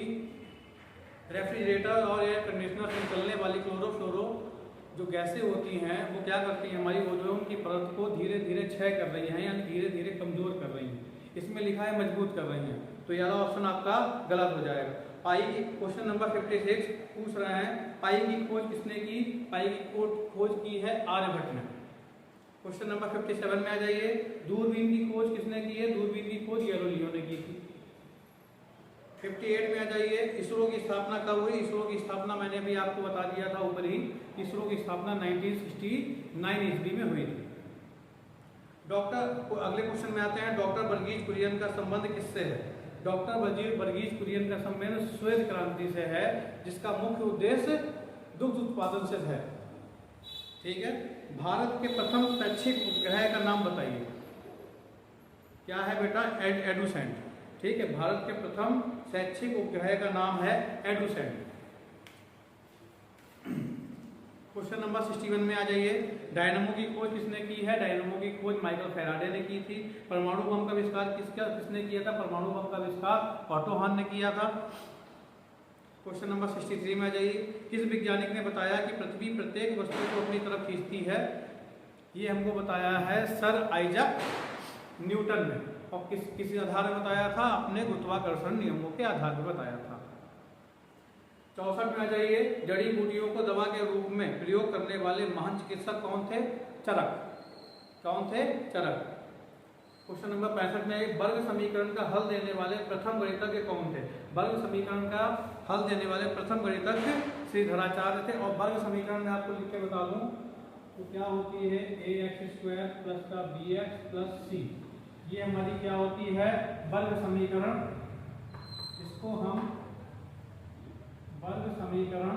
रेफ्रिजरेटर और एयर कंडीशनर से निकलने वाली क्लोरोफ्लोरो जो गैसें होती हैं वो क्या करती हैं, हमारी ओजोन की परत को धीरे धीरे क्षय कर रही हैं, यानी धीरे धीरे कमजोर कर रही हैं। इसमें लिखा है मजबूत कर रही हैं, तो यह ऑप्शन आपका गलत हो जाएगा। पाई की क्वेश्चन नंबर 56 पूछ रहे हैं, पाई की खोज किसने की? पाई की खोज की है आर्यभट्ट ने। क्वेश्चन नंबर 57 में आ जाइए, दूरबीन की खोज किसने की है? दूरबीन की खोज गैलीलियो ने की थी। 58 में आ जाइए, इसरो की स्थापना कब हुई? इसरो की स्थापना मैंने अभी आपको बता दिया था ऊपर ही, इसरो की स्थापना 1969 ईस्वी में हुई थी। अगले क्वेश्चन में आते हैं, डॉक्टर वर्गीज कुरियन का संबंध किससे है? डॉक्टर वर्गीज कुरियन का संबंध श्वेत क्रांति से है, जिसका मुख्य उद्देश्य दुग्ध उत्पादन से है। ठीक है। भारत के प्रथम शैक्षिक उपग्रह का नाम बताइए। क्या है बेटा? एडुसेंट। ठीक है, भारत के प्रथम शैक्षिक उपग्रह का नाम है एडुसेंट। क्वेश्चन नंबर 61 में आ जाइए, डायनामो की खोज किसने की है? डायनामो की खोज माइकल फैराडे ने की थी। परमाणु बम का आविष्कार किसने किया था? परमाणु बम का आविष्कार ऑटो हान ने किया था। क्वेश्चन नंबर 63 में आ जाइए, किस वैज्ञानिक ने बताया कि पृथ्वी प्रत्येक वस्तु को अपनी तरफ खींचती है? ये हमको बताया है सर आइजैक न्यूटन ने। और किस आधार में बताया था? अपने गुरुत्वाकर्षण नियमों के आधार पर बताया था। 64 में आ जाइए, जड़ी बूटियों को दवा के रूप में प्रयोग करने वाले महान चिकित्सक कौन थे? चरक। कौन थे? चरक। क्वेश्चन नंबर 65 में, वर्ग समीकरण का हल देने वाले प्रथम गणितज्ञ कौन थे? वर्ग समीकरण का हल देने वाले प्रथम गणितज्ञ श्रीधराचार्य थे। और वर्ग समीकरण में आपको लिख के बता दूं तो क्या होती है? ax² प्लस का bx प्लस c, ये हमारी क्या होती है? वर्ग समीकरण। इसको हम वर्ग समीकरण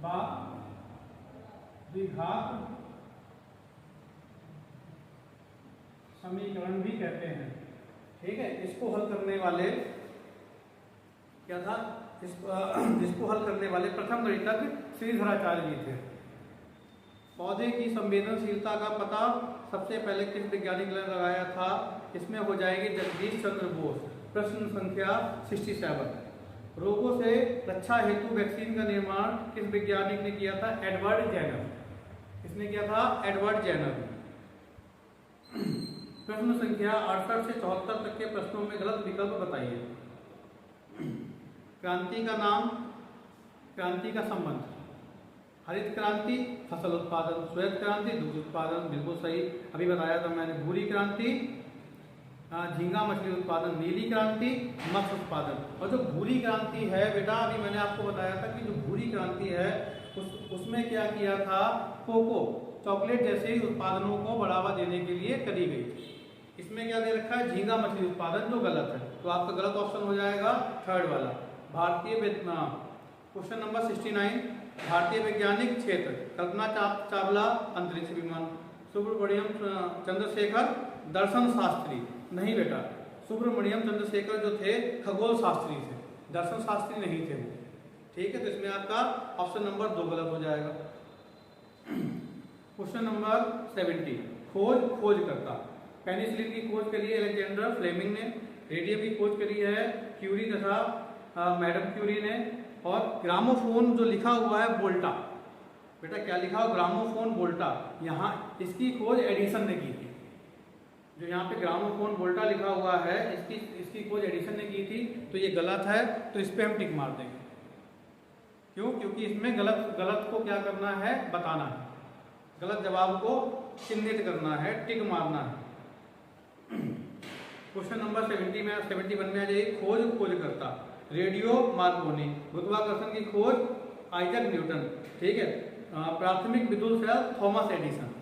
व द्विघात समीकरण भी कहते हैं। ठीक है। इसको हल करने वाले क्या था? इसको हल करने वाले प्रथम गणितज्ञ श्रीधराचार्य जी थे। पौधे की संवेदनशीलता का पता सबसे पहले किस वैज्ञानिक ने लगाया था? इसमें हो जाएगी जगदीश चंद्र बोस। प्रश्न संख्या 67, रोगों से रक्षा हेतु वैक्सीन का निर्माण किस वैज्ञानिक ने किया था? Edward Jenner. किसने किया था? Edward Jenner. प्रश्न संख्या 68 से 74 तक के प्रश्नों में गलत विकल्प बताइए। क्रांति का नाम, क्रांति का संबंध, हरित क्रांति फसल उत्पादन, श्वेत क्रांति दुग्ध उत्पादन, बिल्कुल सही, अभी बताया था मैंने। भूरी क्रांति झींगा मछली उत्पादन, नीली क्रांति मत्स्य उत्पादन। और जो भूरी क्रांति है बेटा, अभी मैंने आपको बताया था कि जो भूरी क्रांति है उसमें क्या किया था? कोको चॉकलेट जैसे उत्पादनों को बढ़ावा देने के लिए करी गई। इसमें क्या दे रखा है? झींगा मछली उत्पादन, जो गलत है। तो आपका गलत ऑप्शन हो जाएगा 3rd वाला। भारतीय क्वेश्चन नंबर 69, भारतीय वैज्ञानिक क्षेत्र, कल्पना चावला अंतरिक्ष विमान, सुब्रमण्यम चंद्रशेखर दर्शन शास्त्री। नहीं बेटा, सुब्रमण्यम चंद्रशेखर जो थे खगोल शास्त्री थे, दर्शन शास्त्री नहीं थे वो। ठीक है, तो इसमें आपका ऑप्शन नंबर 2 गलत हो जाएगा। क्वेश्चन नंबर 70, खोजकर्ता। पेनिसिलिन की खोज करी है अलेक्जेंडर फ्लेमिंग ने। रेडियम की खोज करी है क्यूरी तथा मैडम क्यूरी ने। और ग्रामोफोन जो लिखा हुआ है वोल्टा, बेटा क्या लिखा हो? ग्रामोफोन वोल्टा, यहाँ इसकी खोज एडिसन ने की थी। जो यहाँ पे ग्रामोफोन वोल्टा लिखा हुआ है, इसकी खोज एडिसन ने की थी, तो ये गलत है, तो इस पर हम टिक मार देंगे। क्यों? क्योंकि इसमें गलत को क्या करना है? बताना है, गलत जवाब को चिन्हित करना है, टिक मारना है। क्वेश्चन नंबर 71 में आ जाइए, खोजकर्ता रेडियो मार्कोनी, गुरुत्वाकर्षण की खोज आइजैक न्यूटन। ठीक है। प्राथमिक विद्युत सेल थॉमस एडिसन।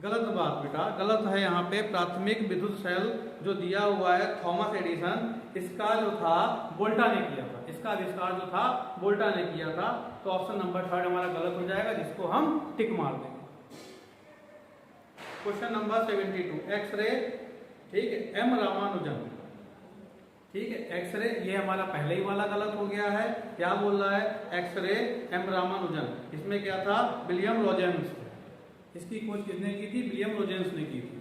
गलत बात बेटा, गलत है यहाँ पे। प्राथमिक विद्युत सेल जो दिया हुआ है थॉमस एडिसन, इसका जो था वोल्टा ने किया था। इसका आविष्कार जो था वोल्टा ने किया था। तो ऑप्शन नंबर 3rd हमारा गलत हो जाएगा, जिसको हम टिक मार देंगे। क्वेश्चन नंबर 72 एक्सरे, ठीक है, एम रामानुजन, ठीक है, एक्सरे, ये हमारा पहले ही वाला गलत हो गया है। क्या बोल रहा है? एक्सरे एम रामानुजन, इसमें क्या था? विलियम रोजेंस। इसकी खोज किसने की थी? विलियम रोजेंस ने की थी।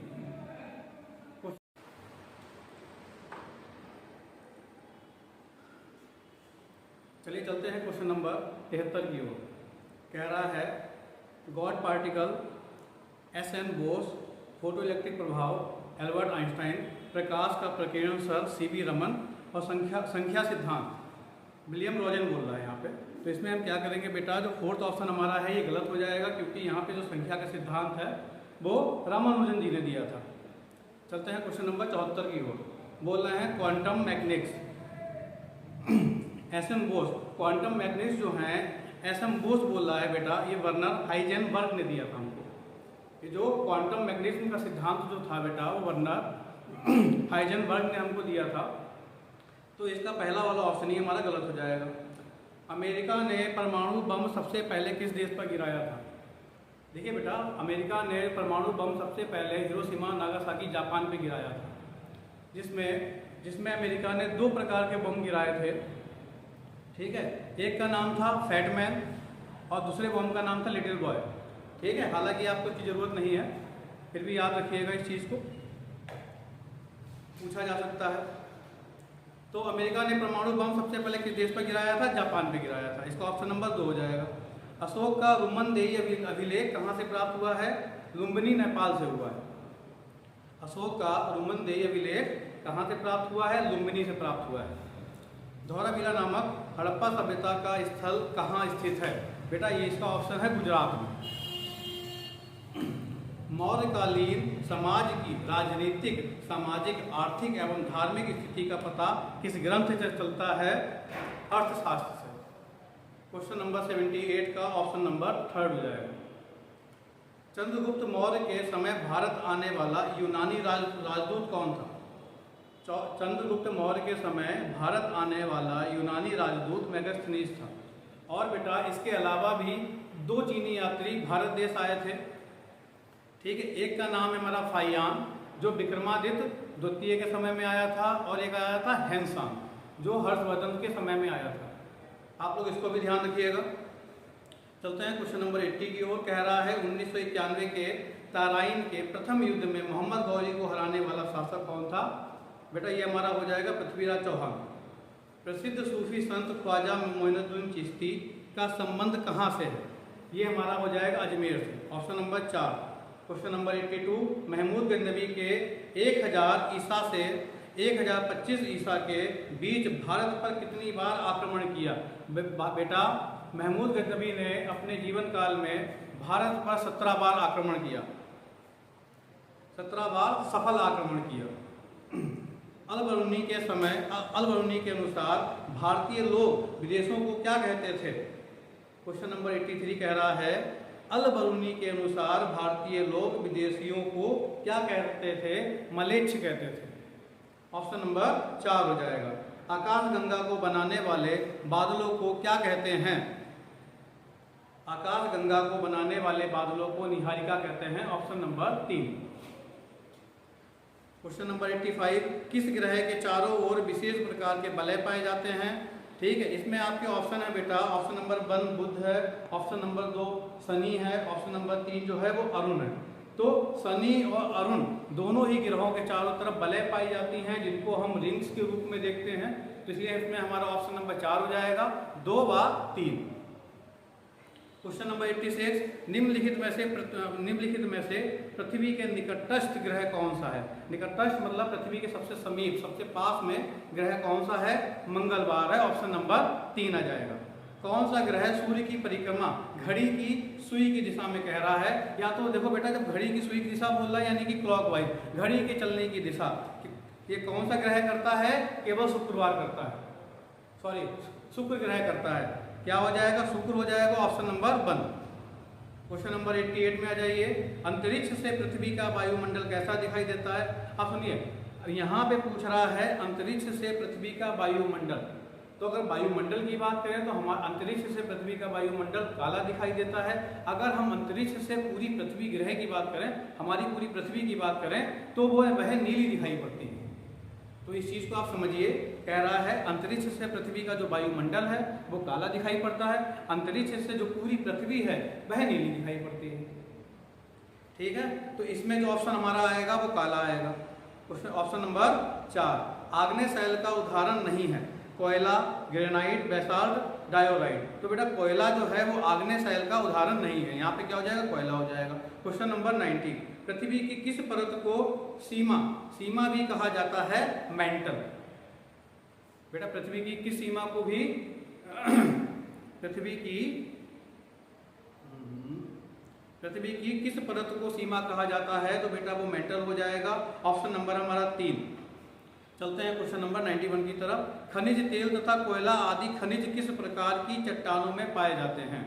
चलिए चलते हैं क्वेश्चन नंबर 73 की ओर। कह रहा है god particle, S N Bose, photo electric प्रभाव, एल्बर्ट आइंस्टाइन, प्रकाश का प्रकीर्णन सर सी वी रमन और संख्या सिद्धांत विलियम रोजन बोल रहा है यहाँ पे। तो इसमें हम क्या करेंगे बेटा, जो फोर्थ ऑप्शन हमारा है ये गलत हो जाएगा, क्योंकि यहाँ पे जो संख्या का सिद्धांत है वो रामानुजन जी ने दिया था। चलते हैं क्वेश्चन नंबर 74 की ओर। बोल रहे हैं quantum mechanics, S M Bose. Quantum mechanics जो है एस एम बोस बोल रहा है बेटा, ये वर्नर हाइजेनबर्ग ने दिया था हमको। ये जो क्वांटम मैकेनिज्म का सिद्धांत जो था बेटा, वो वर्नर हाइजेनबर्ग ने हमको दिया था। तो इसका पहला वाला ऑप्शन ही हमारा गलत हो जाएगा। अमेरिका ने परमाणु बम सबसे पहले किस देश पर गिराया था? देखिए बेटा, अमेरिका ने परमाणु बम सबसे पहले हिरोशिमा नागासाकी जापान पे गिराया था, जिसमें अमेरिका ने 2 प्रकार के बम गिराए थे, ठीक है। एक का नाम था फैटमैन और दूसरे बम का नाम था लिटिल बॉय, ठीक है। हालांकि आपको इसकी ज़रूरत नहीं है, फिर भी याद रखिएगा, इस चीज़ को पूछा जा सकता है। तो अमेरिका ने परमाणु बम सबसे पहले किस देश पर गिराया था? जापान पे गिराया था। इसका ऑप्शन नंबर 2 हो जाएगा। अशोक का रुमनदेही अभिलेख कहाँ से प्राप्त हुआ है? लुम्बिनी, नेपाल से हुआ है। अशोक का रुमनदेही अभिलेख कहाँ से प्राप्त हुआ है? लुम्बिनी से प्राप्त हुआ है। धौलावीरा नामक हड़प्पा सभ्यता का स्थल कहाँ स्थित है? बेटा ये इसका ऑप्शन है गुजरात में। मौर्यकालीन समाज की राजनीतिक, सामाजिक, आर्थिक एवं धार्मिक स्थिति का पता किस ग्रंथ से चलता है? अर्थशास्त्र से। क्वेश्चन नंबर 78 का ऑप्शन नंबर 3 हो जाएगा। चंद्रगुप्त मौर्य के समय भारत आने वाला यूनानी राजदूत कौन था? चंद्रगुप्त मौर्य के समय भारत आने वाला यूनानी राजदूत मेगास्थनीज था। और बेटा इसके अलावा भी 2 चीनी यात्री भारत देश आए थे, ठीक है। एक का नाम है हमारा फाइयान, जो विक्रमादित्य द्वितीय के समय में आया था, और एक आया था हैंसान, जो हर्षवर्धन के समय में आया था। आप लोग इसको भी ध्यान रखिएगा। चलते हैं क्वेश्चन नंबर 80 की ओर। कह रहा है 1991 के ताराइन के प्रथम युद्ध में मोहम्मद गौरी को हराने वाला शासक कौन था? बेटा ये हमारा हो जाएगा पृथ्वीराज चौहान। प्रसिद्ध सूफी संत ख्वाजा मोइनुद्दीन चिश्ती का संबंध कहाँ से है? ये हमारा हो जाएगा अजमेर से। Option number 4। Question number 82। Mahmud Ghaznavi के 1000 ईसा से 1025 ईसा के बीच भारत पर कितनी बार आक्रमण किया? बेटा महमूद गजनवी ने अपने जीवन काल में भारत पर 17 बार आक्रमण किया, 17 बार सफल आक्रमण किया। अल-बरूनी के समय, अल-बरूनी के अनुसार भारतीय लोग विदेशों को क्या कहते थे? क्वेश्चन नंबर 83 कह रहा है अल-बरूनी के अनुसार भारतीय लोग विदेशियों को क्या कहते थे? मलेच्छ कहते थे। ऑप्शन नंबर 4 हो जाएगा। आकाशगंगा को बनाने वाले बादलों को क्या कहते हैं? आकाशगंगा को बनाने वाले बादलों को निहारिका कहते हैं। Option number 3। Question number 85। किस ग्रह के चारों ओर विशेष प्रकार के वलय पाए जाते हैं? ठीक है, इसमें आपके ऑप्शन है बेटा, ऑप्शन नंबर 1 बुध है, ऑप्शन नंबर 2 शनि है, ऑप्शन नंबर 3 जो है वो अरुण है। तो शनि और अरुण दोनों ही ग्रहों के चारों तरफ वलय पाई जाती हैं, जिनको हम रिंग्स के रूप में देखते हैं। तो इसलिए इसमें हमारा ऑप्शन नंबर 4 हो जाएगा, 2 व 3। Question number 86। निम्नलिखित में से पृथ्वी के निकटस्थ ग्रह कौन सा है? निकटस्थ मतलब पृथ्वी के सबसे समीप, सबसे पास में ग्रह कौन सा है? मंगलवार है। ऑप्शन नंबर 3 आ जाएगा। कौन सा ग्रह सूर्य की परिक्रमा घड़ी की सुई की दिशा में कह रहा है? या तो देखो बेटा, जब घड़ी की सुई की दिशा बोल रहा है यानी कि क्लॉकवाइज, घड़ी के चलने की दिशा, ये कौन सा ग्रह करता है? केवल शुक्रवार करता है, सॉरी शुक्र ग्रह करता है। क्या हो जाएगा? शुक्र हो जाएगा। Option number 1। क्वेश्चन नंबर 88 में आ जाइए। अंतरिक्ष से पृथ्वी का वायुमंडल कैसा दिखाई देता है? आप सुनिए, यहाँ पे पूछ रहा है अंतरिक्ष से पृथ्वी का वायुमंडल, तो अगर वायुमंडल की बात करें तो हमारे अंतरिक्ष से पृथ्वी का वायुमंडल काला दिखाई देता है। अगर हम अंतरिक्ष से पूरी पृथ्वी ग्रह की बात करें, हमारी पूरी पृथ्वी की बात करें, तो वह नीली दिखाई पड़ती है। तो इस चीज़ को आप समझिए, कह रहा है अंतरिक्ष से पृथ्वी का जो वायुमंडल है वो काला दिखाई पड़ता है, अंतरिक्ष से जो पूरी पृथ्वी है वह नीली दिखाई पड़ती है। ठीक है, तो इसमें जो ऑप्शन हमारा आएगा वो काला आएगा। उसमें ऑप्शन नंबर 4, आग्नेय शैल का उदाहरण नहीं है, कोयला, ग्रेनाइट, बेसाल्ट, डायोराइट। तो बेटा कोयला जो है वो आग्नेय शैल का उदाहरण नहीं है, यहाँ पे क्या हो जाएगा, कोयला हो जाएगा। क्वेश्चन नंबर 90, पृथ्वी की किस परत को सीमा भी कहा जाता है, मेंटल। बेटा पृथ्वी की किस सीमा को भी पृथ्वी की किस परत को सीमा कहा जाता है, तो बेटा वो मेंटल हो जाएगा। ऑप्शन नंबर हमारा 3। चलते हैं क्वेश्चन नंबर 91 की तरफ। खनिज तेल तथा कोयला आदि खनिज किस प्रकार की चट्टानों में पाए जाते हैं,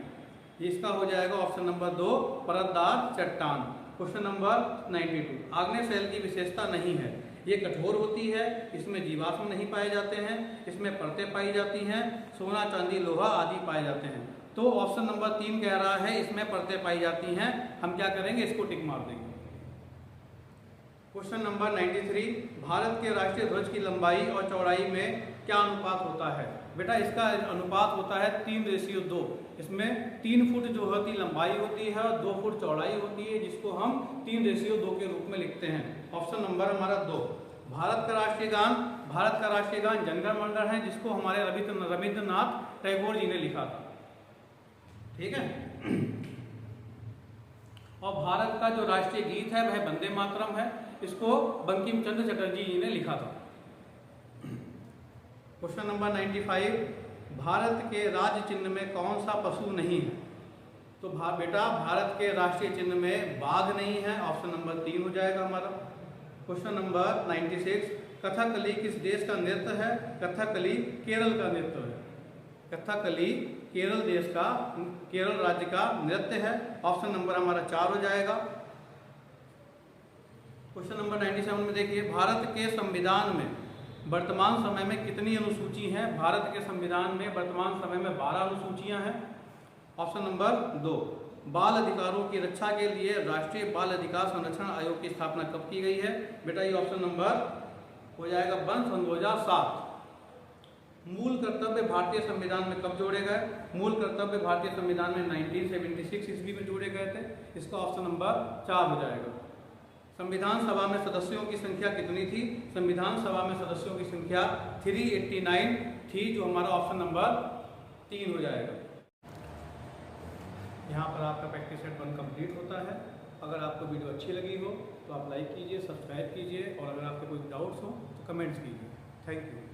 इसका हो जाएगा ऑप्शन नंबर 2, परतदार चट्टान। क्वेश्चन नंबर 92, आग्नेय शैल की विशेषता नहीं है, ये कठोर होती है, इसमें जीवाश्म नहीं पाए जाते हैं, इसमें परतें पाई जाती हैं, सोना, चांदी, लोहा आदि पाए जाते हैं। तो ऑप्शन नंबर 3 कह रहा है इसमें परतें पाई जाती हैं। हम क्या करेंगे, इसको टिक मार देंगे। क्वेश्चन नंबर 93, भारत के राष्ट्रीय ध्वज की लंबाई और चौड़ाई में क्या अनुपात होता है। बेटा इसका अनुपात होता है 3:2। इसमें 3 फुट जो होती लंबाई होती है और 2 फुट चौड़ाई होती है, जिसको हम 3:2 के रूप में लिखते हैं। ऑप्शन नंबर हमारा 2। भारत का राष्ट्रीय गान जन गण मन है, जिसको हमारे रविंद्रनाथ टैगोर जी ने लिखा था। ठीक है, और भारत का जो राष्ट्रीय गीत है वह वंदे मातरम है, इसको बंकिम चंद्र चटर्जी जी ने लिखा था। क्वेश्चन नंबर 95, भारत के राज्य चिन्ह में कौन सा पशु नहीं है। तो बेटा भारत के राष्ट्रीय चिन्ह में बाघ नहीं है, ऑप्शन नंबर 3 हो जाएगा हमारा। क्वेश्चन नंबर 96, कथकली किस देश का नृत्य है। कथकली केरल का नृत्य है। कथकली केरल राज्य का नृत्य है। ऑप्शन नंबर हमारा 4 हो जाएगा। क्वेश्चन नंबर 97 में देखिए, भारत के संविधान में वर्तमान समय में कितनी अनुसूची हैं। भारत के संविधान में वर्तमान समय में 12 अनुसूचियां हैं। ऑप्शन नंबर 2, बाल अधिकारों की रक्षा के लिए राष्ट्रीय बाल अधिकार संरक्षण आयोग की स्थापना कब की गई है। बेटा ये ऑप्शन नंबर हो जाएगा 2007। मूल कर्तव्य भारतीय संविधान में कब जोड़े गए। मूल कर्तव्य भारतीय संविधान में 1976 ईस्वी में जोड़े गए थे, इसका ऑप्शन नंबर 4 हो जाएगा। संविधान सभा में सदस्यों की संख्या कितनी थी। संविधान सभा में सदस्यों की संख्या 389 थी, जो हमारा ऑप्शन नंबर 3 हो जाएगा। यहाँ पर आपका प्रैक्टिस सेट 1 कंप्लीट होता है। अगर आपको वीडियो अच्छी लगी हो तो आप लाइक कीजिए, सब्सक्राइब कीजिए, और अगर आपके कोई डाउट्स हो तो कमेंट्स कीजिए। Thank you.